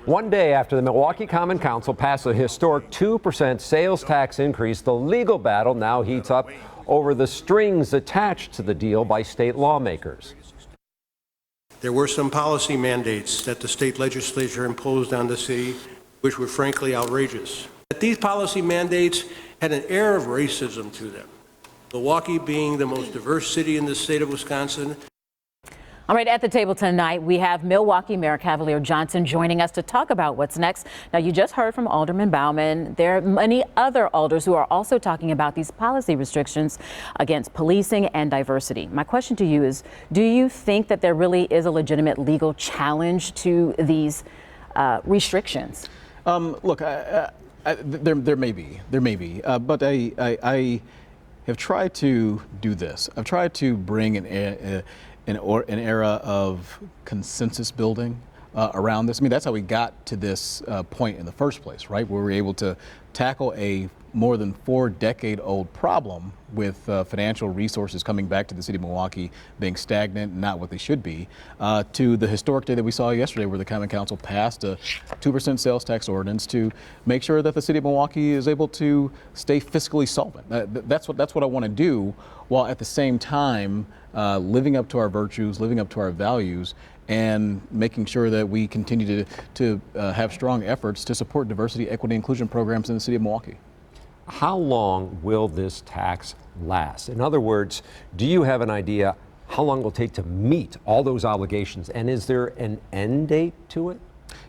One day after the Milwaukee Common Council passed a historic 2% sales tax increase, the legal battle now heats up over the strings attached to the deal by state lawmakers. There were some policy mandates that the state legislature imposed on the city, which were frankly outrageous. These policy mandates had an air of racism to them. Milwaukee being the most diverse city in the state of Wisconsin. All right, at the table tonight, we have Milwaukee Mayor Cavalier Johnson joining us to talk about what's next. Now, you just heard from Alderman Bauman. There are many other alders who are also talking about these policy restrictions against policing and diversity. My question to you is, do you think that there really is a legitimate legal challenge to these restrictions? Look, there may be, but I have tried to do this. I've tried to bring an era of consensus building around this. I mean, that's how we got to this point in the first place, right? Where we were able to tackle a more than 4-decade-old problem with financial resources coming back to the city of Milwaukee being stagnant, not what they should be, to the historic day that we saw yesterday where the Common Council passed a 2% sales tax ordinance to make sure that the city of Milwaukee is able to stay fiscally solvent. That's what I want to do, while at the same time living up to our virtues, living up to our values, and making sure that we continue to have strong efforts to support diversity, equity, inclusion programs in the city of Milwaukee. How long will this tax last? In other words, do you have an idea how long it will take to meet all those obligations? And is there an end date to it?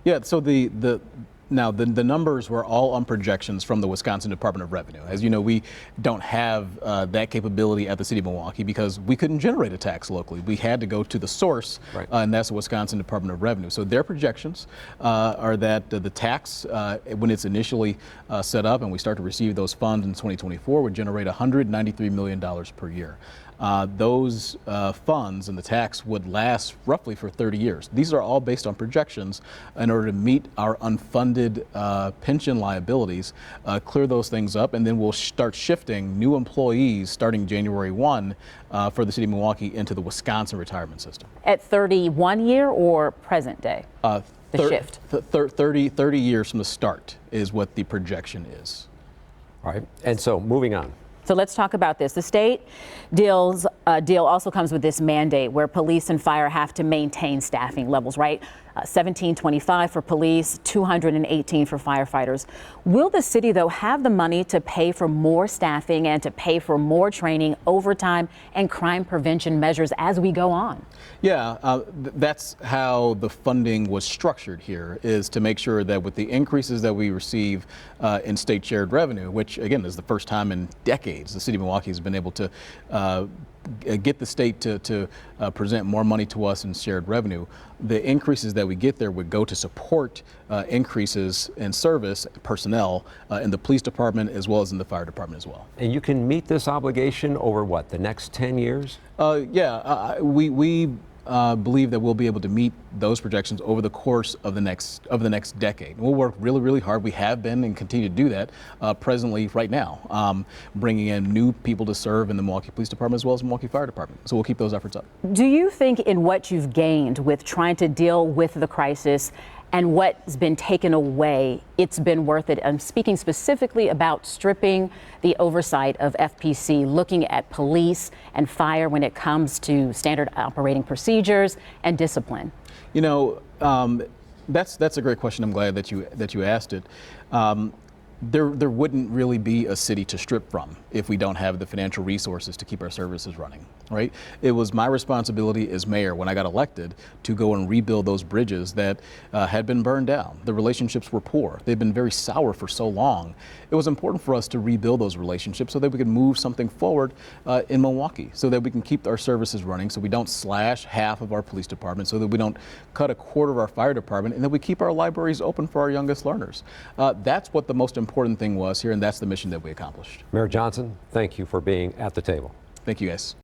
Yeah, so the numbers were all on projections from the Wisconsin Department of Revenue. As you know, we don't have that capability at the city of Milwaukee because we couldn't generate a tax locally. We had to go to the source, right, and that's the Wisconsin Department of Revenue. So their projections are that the tax, when it's initially set up and we start to receive those funds in 2024, would generate $193 million per year. Those funds and the tax would last roughly for 30 years. These are all based on projections in order to meet our unfunded pension liabilities, clear those things up, and then we'll start shifting new employees starting January 1 for the city of Milwaukee into the Wisconsin retirement system. At 31 year or present day? The shift? 30 years from the start is what the projection is. All right, and so moving on. So let's talk about this. The state deal also comes with this mandate where police and fire have to maintain staffing levels, right? 1725 for police, 218 for firefighters. Will the city, though, have the money to pay for more staffing and to pay for more training, overtime, and crime prevention measures as we go on? Yeah, that's how the funding was structured here, is to make sure that with the increases that we receive in state shared revenue, which again is the first time in decades the city of Milwaukee has been able to get the state to present more money to us in shared revenue. The increases that we get there would go to support increases in service personnel in the police department as well as in the fire department as well. And you can meet this obligation over what, the next 10 years? We believe that we'll be able to meet those projections over the course of the next decade. We'll work really, really hard. We have been and continue to do that presently right now, bringing in new people to serve in the Milwaukee Police Department as well as the Milwaukee Fire Department. So we'll keep those efforts up. Do you think in what you've gained with trying to deal with the crisis and what's been taken away, it's been worth it? I'm speaking specifically about stripping the oversight of FPC, looking at police and fire when it comes to standard operating procedures and discipline. You know, that's a great question. I'm glad that you asked it. There wouldn't really be a city to strip from if we don't have the financial resources to keep our services running, right? It was my responsibility as mayor when I got elected to go and rebuild those bridges that had been burned down. The relationships were poor. They'd been very sour for so long. It was important for us to rebuild those relationships so that we could move something forward in Milwaukee, so that we can keep our services running, so we don't slash half of our police department, so that we don't cut a quarter of our fire department, and that we keep our libraries open for our youngest learners. That's what the most important thing was here, and that's the mission that we accomplished. Mayor Johnson, thank you for being at the table. Thank you, guys.